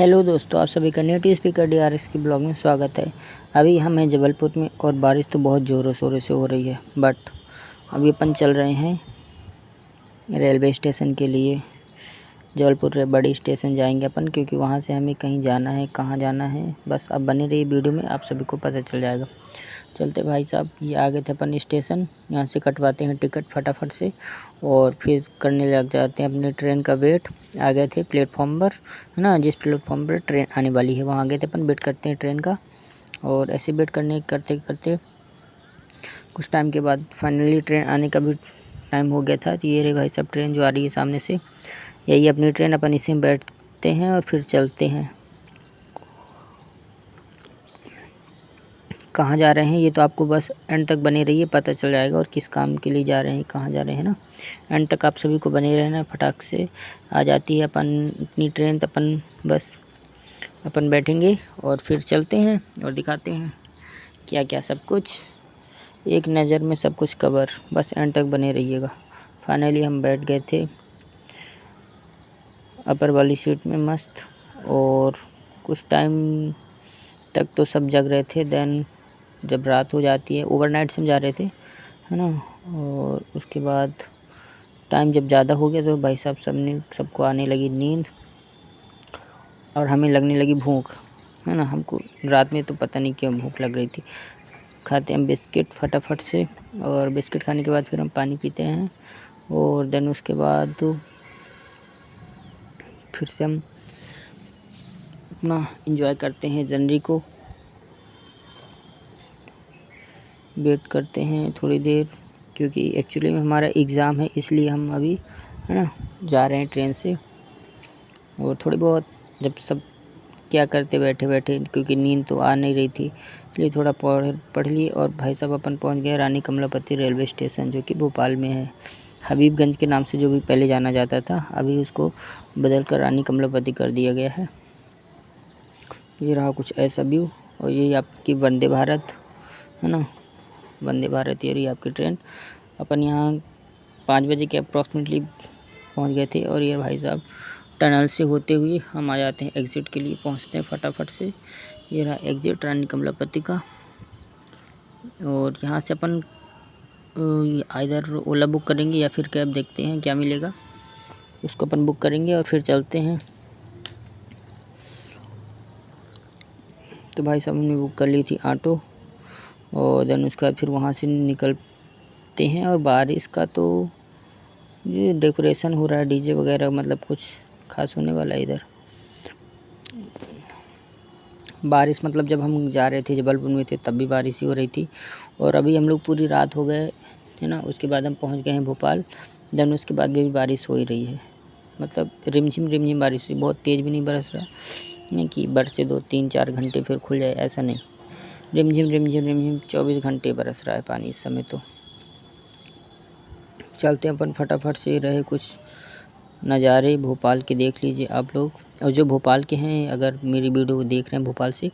Hello दोस्तों, आप सभी का नेटिव स्पीकर DRS की ब्लॉग में स्वागत है। अभी हम हैं जबलपुर में और बारिश तो बहुत ज़ोरों शोरों से हो रही है। बट अभी अपन चल रहे हैं रेलवे स्टेशन के लिए। जबलपुर बड़ी स्टेशन जाएंगे अपन, क्योंकि वहाँ से हमें कहीं जाना है। कहाँ जाना है बस अब बने रहिए वीडियो में, आप सभी को पता चल जाएगा। चलते भाई साहब, ये आ गए थे अपन स्टेशन। यहाँ से कटवाते हैं टिकट फटाफट से और फिर करने लग जाते हैं अपने ट्रेन का वेट। आ गए थे प्लेटफॉर्म पर, है ना, जिस प्लेटफॉर्म पर ट्रेन आने वाली है वहाँ आ गए थे अपन। वेट करते हैं ट्रेन का, और ऐसे वेट करते करते कुछ टाइम के बाद फाइनली ट्रेन आने का भी टाइम हो गया था। तो ये रही भाई साहब ट्रेन जो आ रही है सामने से, यही अपनी ट्रेन। अपन इसी में बैठते हैं और फिर चलते हैं। कहाँ जा रहे हैं ये तो आपको बस एंड तक बने रहिए, पता चल जाएगा। और किस काम के लिए जा रहे हैं, कहाँ जा रहे हैं ना, एंड तक आप सभी को बने रहना। फटाक से आ जाती है अपन अपनी ट्रेन, तो अपन बैठेंगे और फिर चलते हैं और दिखाते हैं क्या क्या सब कुछ। एक नज़र में सब कुछ कवर, बस एंड तक बने रहिएगा। फाइनली हम बैठ गए थे अपर वाली सीट में मस्त, और कुछ टाइम तक तो सब जग रहे थे। देन जब रात हो जाती है, ओवरनाइट से हम जा रहे थे, है ना, और उसके बाद टाइम जब ज़्यादा हो गया तो भाई साहब सबको आने लगी नींद और हमें लगने लगी भूख, है ना। हमको रात में तो पता नहीं क्यों भूख लग रही थी। खाते हम बिस्किट फटाफट से, और बिस्किट खाने के बाद फिर हम पानी पीते हैं, और देन उसके बाद तो फिर से हम अपना एंजॉय करते हैं जर्नी को। वेट करते हैं थोड़ी देर, क्योंकि एक्चुअली में हमारा एग्ज़ाम है, इसलिए हम अभी, है ना, जा रहे हैं ट्रेन से। और थोड़ी बहुत जब सब क्या करते बैठे बैठे, क्योंकि नींद तो आ नहीं रही थी, इसलिए थोड़ा पढ़ लिए। और भाई साहब अपन पहुंच गए रानी कमलापति रेलवे स्टेशन, जो कि भोपाल में है। हबीबगंज के नाम से जो भी पहले जाना जाता था, अभी उसको बदल कर रानी कमलापति कर दिया गया है। ये रहा कुछ ऐसा व्यू। और ये आपकी वंदे भारत, है ना, वंदे भारत, ये रही आपकी ट्रेन। अपन यहाँ 5 बजे के अप्रॉक्सीमेटली पहुँच गए थे। और ये भाई साहब टनल से होते हुए हम आ जाते हैं एग्ज़िट के लिए, पहुँचते हैं फटाफट से। ये रहा एग्ज़िट रानी कमलापति का। और यहाँ से अपन इधर ओला बुक करेंगे या फिर कैब, देखते हैं क्या मिलेगा, उसको अपन बुक करेंगे और फिर चलते हैं। तो भाई साहब हमने बुक कर ली थी ऑटो, और देन उसके बाद फिर वहाँ से निकलते हैं। और बारिश का तो ये डेकोरेशन हो रहा है, डीजे वगैरह, मतलब कुछ खास होने वाला है इधर। बारिश मतलब जब हम जा रहे थे जबलपुर में थे तब भी बारिश ही हो रही थी। और अभी हम लोग पूरी रात हो गए, है ना, उसके बाद हम पहुंच गए हैं भोपाल। देन उसके बाद भी बारिश हो ही रही है, मतलब रिमझिम बारिश हुई, बहुत तेज़ भी नहीं बरस रहा, नहीं कि बरसे 2-3-4 घंटे फिर खुल जाए, ऐसा नहीं। रिमझिम 24 घंटे बरस रहा है पानी इस समय। तो चलते हैं अपन फटाफट से। रहे कुछ नज़ारे भोपाल के देख लीजिए आप लोग। और जो भोपाल के हैं, अगर मेरी वीडियो देख रहे हैं भोपाल से,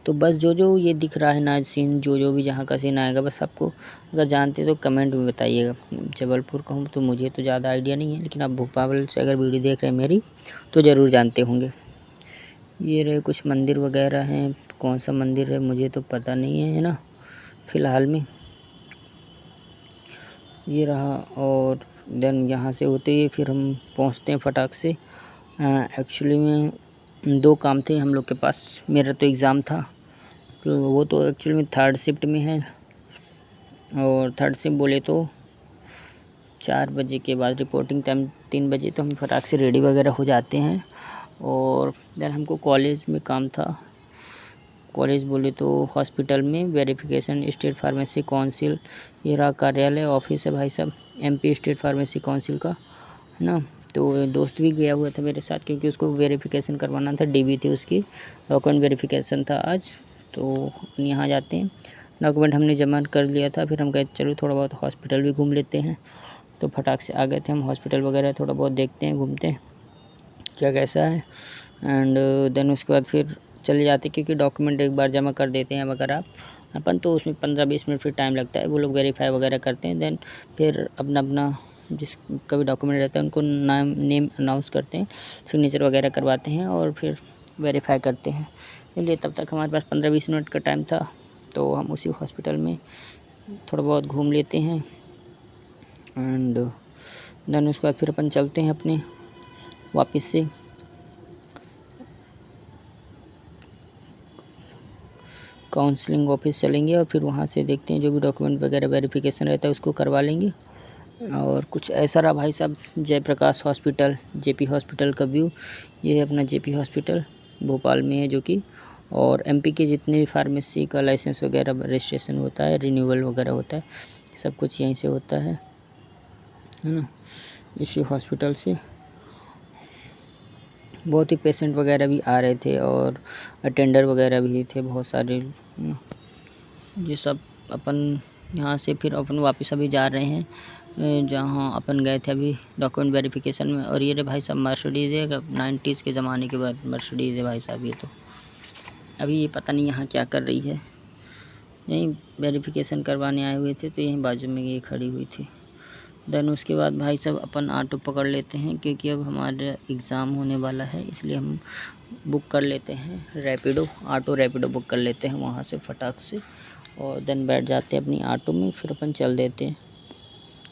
तो बस जो ये दिख रहा है ना सीन, जो भी जहाँ का सीन आएगा, बस आपको अगर जानते तो कमेंट में बताइएगा। जबलपुर का हूँ तो मुझे तो ज़्यादा आइडिया नहीं है, लेकिन आप भोपाल से अगर वीडियो देख रहे हैं मेरी, तो ज़रूर जानते होंगे। ये रहे कुछ मंदिर वगैरह हैं, कौन सा मंदिर है मुझे तो पता नहीं है ना फ़िलहाल में। ये रहा। और देन यहाँ से होते ही फिर हम पहुँचते हैं फटाक से। एक्चुअली में 2 काम थे हम लोग के पास। मेरा तो एग्ज़ाम था, तो वो तो एक्चुअली में 3rd शिफ्ट में है, और 3rd शिफ्ट बोले तो 4 बजे के बाद रिपोर्टिंग टाइम 3 बजे, तो हम फटाक से रेडी वगैरह हो जाते हैं। और देन हमको कॉलेज में काम था। कॉलेज बोले तो हॉस्पिटल में वेरिफिकेशन, स्टेट फार्मेसी काउंसिल, ये रहा कार्यालय, ऑफिस है भाई साहब, MP स्टेट फार्मेसी काउंसिल का, है ना। तो दोस्त भी गया हुआ था मेरे साथ, क्योंकि उसको वेरिफिकेशन करवाना था, DB थी उसकी, डॉक्यूमेंट वेरिफिकेशन था आज। तो अपन यहाँ जाते हैं, डॉक्यूमेंट हमने जमा कर लिया था। फिर हम कहे चलो थोड़ा बहुत हॉस्पिटल भी घूम लेते हैं। तो फटाक से आ गए थे हम हॉस्पिटल वगैरह, थोड़ा बहुत देखते हैं, घूमते हैं क्या कैसा है। एंड देन उसके बाद फिर चले जाते, क्योंकि डॉक्यूमेंट एक बार जमा कर देते हैं अगर अपन, तो उसमें 15-20 मिनट फिर टाइम लगता है, वो लोग वेरीफाई वगैरह करते हैं। देन फिर अपना जिसका भी डॉक्यूमेंट रहता है उनको नेम अनाउंस करते हैं, सिग्नेचर वगैरह करवाते हैं, और फिर वेरीफाई करते हैं। इसलिए तब तक हमारे पास 15-20 मिनट का टाइम था, तो हम उसी हॉस्पिटल में थोड़ा बहुत घूम लेते हैं एंड देन उसके बाद फिर अपन चलते हैं अपने वापस से काउंसलिंग ऑफिस चलेंगे और फिर वहाँ से देखते हैं जो भी डॉक्यूमेंट वगैरह वेरिफिकेशन रहता है उसको करवा लेंगे। और कुछ ऐसा रहा भाई साहब जयप्रकाश हॉस्पिटल, जेपी हॉस्पिटल का व्यू। ये है अपना जेपी हॉस्पिटल, भोपाल में है जो कि, और एमपी के जितने भी फार्मेसी का लाइसेंस वगैरह रजिस्ट्रेशन होता है, रिन्यूअल वगैरह होता है, सब कुछ यहीं से होता है ना, इसी हॉस्पिटल से। बहुत ही पेशेंट वगैरह भी आ रहे थे और अटेंडर वगैरह भी थे बहुत सारे। ये सब अपन यहाँ से फिर अपन वापस अभी जा रहे हैं जहाँ अपन गए थे अभी डॉक्यूमेंट वेरिफिकेशन में। और ये रे भाई साहब मर्सिडीज़ है, 90s के ज़माने के बाद मर्सिडीज़ है भाई साहब। ये तो अभी ये पता नहीं यहाँ क्या कर रही है, यहीं वेरिफिकेशन करवाने आए हुए थे तो यहीं बाजू में ये खड़ी हुई थी। देन उसके बाद भाई साहब अपन ऑटो पकड़ लेते हैं क्योंकि अब हमारा एग्ज़ाम होने वाला है, इसलिए हम बुक कर लेते हैं रैपिडो, ऑटो रैपिडो बुक कर लेते हैं वहाँ से फटाक से, और देन बैठ जाते हैं अपनी ऑटो में, फिर अपन चल देते हैं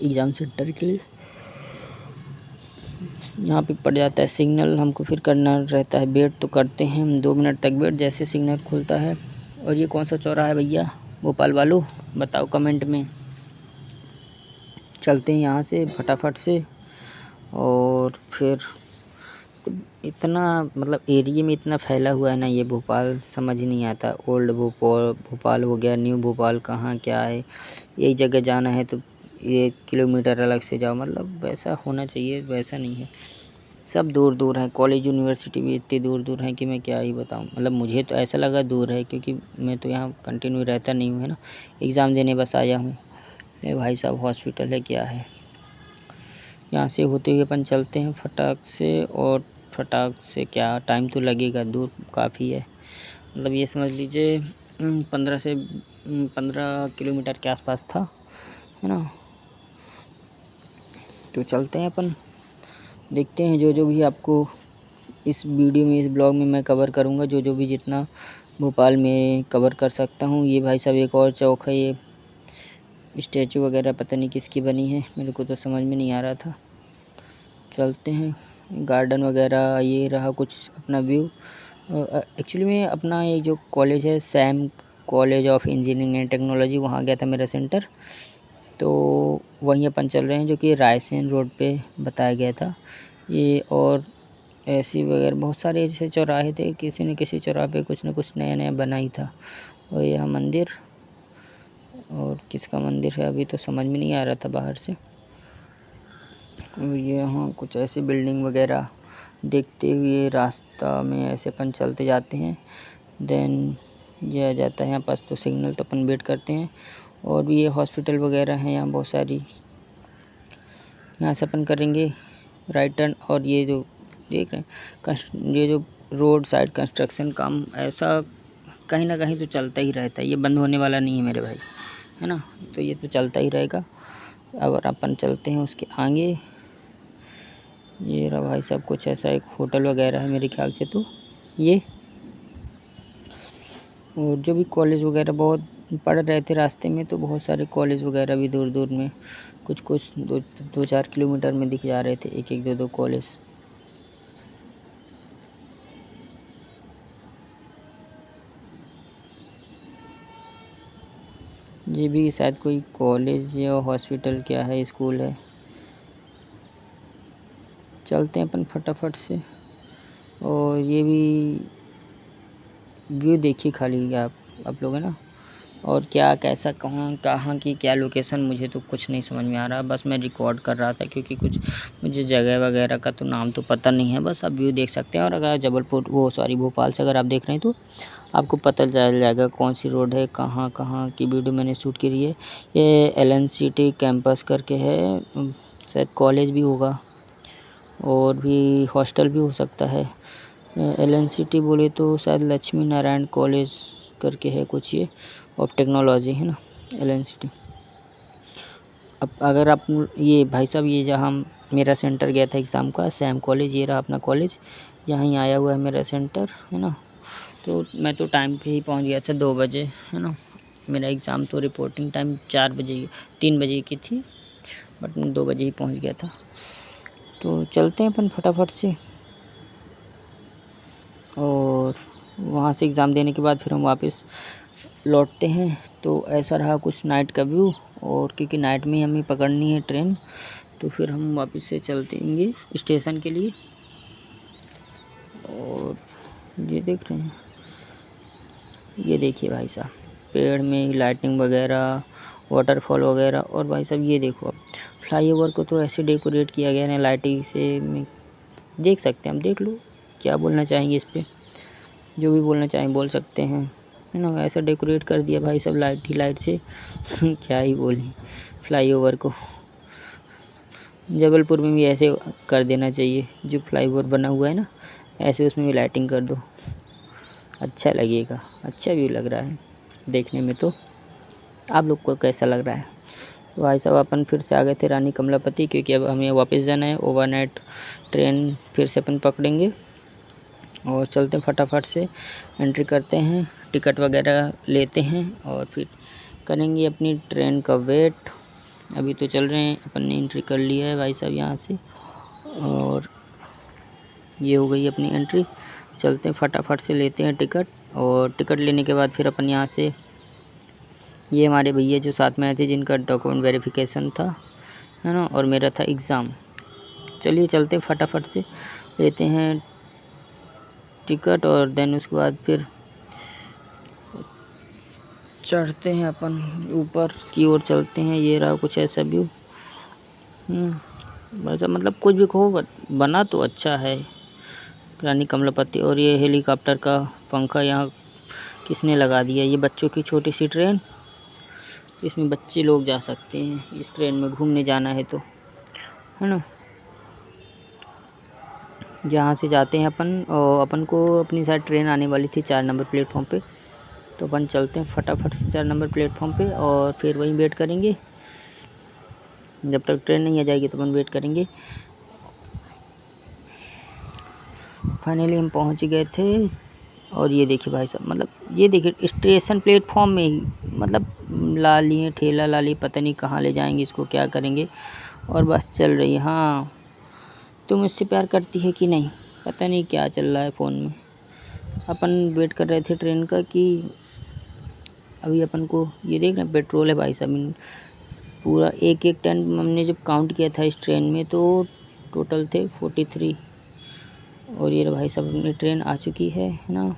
एग्ज़ाम सेंटर के लिए। यहाँ पे पड़ जाता है सिग्नल, हमको फिर करना रहता है वेट, तो करते हैं हम 2 मिनट तक वेट जैसे सिग्नल खुलता है। और ये कौन सा चौराहा है भैया भोपाल वालों, बताओ कमेंट में। चलते हैं यहाँ से फटाफट से, और फिर इतना मतलब एरिया में इतना फैला हुआ है ना ये भोपाल, समझ ही नहीं आता। ओल्ड भोपाल हो गया, न्यू भोपाल कहाँ क्या है, यही जगह जाना है तो 1 किलोमीटर अलग से जाओ, मतलब वैसा होना चाहिए, वैसा नहीं है। सब दूर दूर है, कॉलेज यूनिवर्सिटी भी इतनी दूर दूर है कि मैं क्या ही बताऊँ। मतलब मुझे तो ऐसा लगा दूर है क्योंकि मैं तो यहाँ कंटिन्यू रहता नहीं हूँ, है ना, एग्ज़ाम देने बस आया हूँ। ये भाई साहब हॉस्पिटल है क्या है। यहाँ से होते हुए अपन चलते हैं फटाक से, और फटाक से क्या टाइम तो लगेगा, दूर काफ़ी है, मतलब ये समझ लीजिए 15 किलोमीटर के आसपास था, है ना। तो चलते हैं अपन, देखते हैं जो जो भी आपको इस वीडियो में, इस ब्लॉग में मैं कवर करूँगा, जो जो भी जितना भोपाल में कवर कर सकता हूँ। ये भाई साहब एक और चौक है, ये स्टैचू वगैरह पता नहीं किसकी बनी है, मेरे को तो समझ में नहीं आ रहा था। चलते हैं, गार्डन वगैरह, ये रहा कुछ अपना व्यू। एक्चुअली में अपना ये जो कॉलेज है Sam college of engineering and technology, वहाँ गया था मेरा सेंटर, तो वहीं अपन चल रहे हैं जो कि रायसेन रोड पे बताया गया था ये। और ऐसी वगैरह बहुत सारे ऐसे चौराहे थे, किसी न किसी चौराहे पे कुछ न कुछ नया नया बना ही था। और यह मंदिर, और किसका मंदिर है अभी तो समझ में नहीं आ रहा था बाहर से। और ये यहाँ कुछ ऐसी बिल्डिंग वगैरह देखते हुए रास्ता में ऐसे अपन चलते जाते हैं। देन ये आ जाता है यहाँ पास तो सिग्नल, तो अपन वेट करते हैं। और भी ये हॉस्पिटल वगैरह हैं यहाँ बहुत सारी, यहाँ से अपन करेंगे राइट टर्न। और ये जो देख रहे हैं ये जो रोड साइड कंस्ट्रक्शन काम ऐसा कहीं ना कहीं तो चलता ही रहता है, ये बंद होने वाला नहीं है मेरे भाई, है ना, तो ये तो चलता ही रहेगा। अब अपन चलते हैं उसके आगे, ये रहा भाई साहब कुछ ऐसा एक होटल वगैरह है मेरे ख्याल से तो ये। और जो भी कॉलेज वगैरह बहुत पढ़ रहे थे रास्ते में, तो बहुत सारे कॉलेज वगैरह भी दूर दूर में, कुछ कुछ 2-4 किलोमीटर में दिख जा रहे थे, एक एक 2-2 कॉलेज। ये भी शायद कोई कॉलेज या हॉस्पिटल क्या है, स्कूल है। चलते हैं अपन फटाफट से। और ये भी व्यू देखिए खाली आप लोग, है ना। और क्या कैसा कहाँ की क्या लोकेशन, मुझे तो कुछ नहीं समझ में आ रहा, बस मैं रिकॉर्ड कर रहा था क्योंकि कुछ मुझे जगह वगैरह का तो नाम तो पता नहीं है। बस आप व्यू देख सकते हैं, और अगर भोपाल से अगर आप देख रहे हैं तो आपको पता चल जाएगा कौन सी रोड है, कहाँ कहाँ की वीडियो मैंने शूट करी है। ये LNCT कैंपस करके है, शायद कॉलेज भी होगा और भी हॉस्टल भी हो सकता है। LNCT बोले तो शायद लक्ष्मी नारायण कॉलेज करके है कुछ, ये ऑफ टेक्नोलॉजी, है ना, LNCT। अब अगर आप ये भाई साहब, ये जहाँ मेरा सेंटर गया था एग्ज़ाम का, सैम कॉलेज, ये रहा अपना कॉलेज, यहाँ ही आया हुआ है मेरा सेंटर, है ना। तो मैं तो टाइम पे ही पहुँच गया था 2 बजे, है ना। मेरा एग्ज़ाम तो रिपोर्टिंग टाइम 4 बजे 3 बजे की थी, बट मैं 2 बजे ही पहुँच गया था। तो चलते हैं अपन फटाफट से, और वहाँ से एग्ज़ाम देने के बाद फिर हम वापस लौटते हैं। तो ऐसा रहा कुछ नाइट का व्यू, और क्योंकि नाइट में हमें पकड़नी है ट्रेन, तो फिर हम वापस से चलतेंगे स्टेशन के लिए। और ये देख रहे हैं, ये देखिए भाई साहब, पेड़ में लाइटिंग वगैरह, वाटरफॉल वगैरह। और भाई साहब ये देखो, अब फ्लाईओवर को तो ऐसे डेकोरेट किया गया है लाइटिंग से, देख सकते हैं हम। देख लो, क्या बोलना चाहेंगे इस पर, जो भी बोलना चाहें बोल सकते हैं, है ना। ऐसा डेकोरेट कर दिया भाई साहब लाइट ही लाइट से क्या ही बोलें फ्लाईओवर को। जबलपुर में भी ऐसे कर देना चाहिए, जो फ्लाईओवर बना हुआ है ना, ऐसे उसमें भी लाइटिंग कर दो, अच्छा लगेगा। अच्छा व्यू लग रहा है देखने में। तो आप लोग को कैसा लग रहा है? तो भाई साहब अपन फिर से आ गए थे रानी कमलापति, क्योंकि अब हमें वापस जाना है। ओवरनाइट ट्रेन फिर से अपन पकड़ेंगे, और चलते हैं फटाफट से, एंट्री करते हैं, टिकट वगैरह लेते हैं, और फिर करेंगे अपनी ट्रेन का वेट। अभी तो चल रहे हैं, अपन ने एंट्री कर लिया है भाई साहब यहाँ से, और ये हो गई अपनी एंट्री। चलते हैं फटाफट से, लेते हैं टिकट, और टिकट लेने के बाद फिर अपन यहाँ से, ये हमारे भैया जो साथ में आए थे, जिनका डॉक्यूमेंट वेरिफिकेशन था, है ना, और मेरा था एग्ज़ाम। चलिए चलते हैं फटाफट से, लेते हैं टिकट, और देन उसके बाद फिर चढ़ते हैं अपन ऊपर की ओर, चलते हैं। ये रहा कुछ ऐसा व्यू। वैसा मतलब कुछ भी कहो, बना तो अच्छा है रानी कमलापति। और ये हेलीकॉप्टर का पंखा यहाँ किसने लगा दिया? ये बच्चों की छोटी सी ट्रेन, इसमें बच्चे लोग जा सकते हैं, इस ट्रेन में घूमने जाना है तो, है ना। जहाँ से जाते हैं अपन, और अपन को अपनी साइड ट्रेन आने वाली थी 4 नंबर प्लेटफॉर्म पे। तो अपन चलते हैं फटाफट से 4 नंबर प्लेटफॉर्म पे, और फिर वहीं वेट करेंगे। जब तक ट्रेन नहीं आ जाएगी तो अपन वेट करेंगे। फाइनली हम पहुंच गए थे, और ये देखिए भाई साहब, मतलब ये देखिए स्टेशन प्लेटफॉर्म में ही, मतलब ला लिए ठेला ला लिए, पता नहीं कहाँ ले जाएंगे इसको, क्या करेंगे। और बस चल रही है। हाँ, तुम इससे प्यार करती है कि नहीं, पता नहीं क्या चल रहा है फ़ोन में। अपन वेट कर रहे थे ट्रेन का, कि अभी अपन को, ये देख रहे हैं पेट्रोल है भाई साहब, पूरा एक एक टन हमने जब काउंट किया था इस ट्रेन में, तो टोटल थे 43। और ये भाई साहब अपनी ट्रेन आ चुकी है ना।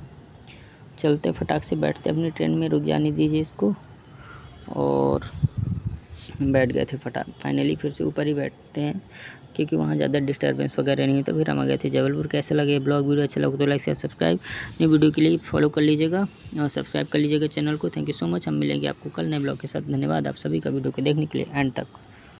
चलते फटाक से, बैठते अपनी ट्रेन में, रुक जाने दीजिए इसको। और बैठ गए थे फाइनली फिर से ऊपर ही बैठते हैं, क्योंकि वहाँ ज़्यादा डिस्टर्बेंस वगैरह नहीं है। तो फिर हम आ गए थे जबलपुर। कैसे लगे ब्लॉग वीडियो? अच्छा लगा तो लाइक शेयर सब्सक्राइब, नई वीडियो के लिए फॉलो कर लीजिएगा और सब्सक्राइब कर लीजिएगा चैनल को। Thank you so much. हम मिलेंगे आपको कल नए ब्लॉग के साथ। धन्यवाद आप सभी का वीडियो को देखने के लिए एंड तक।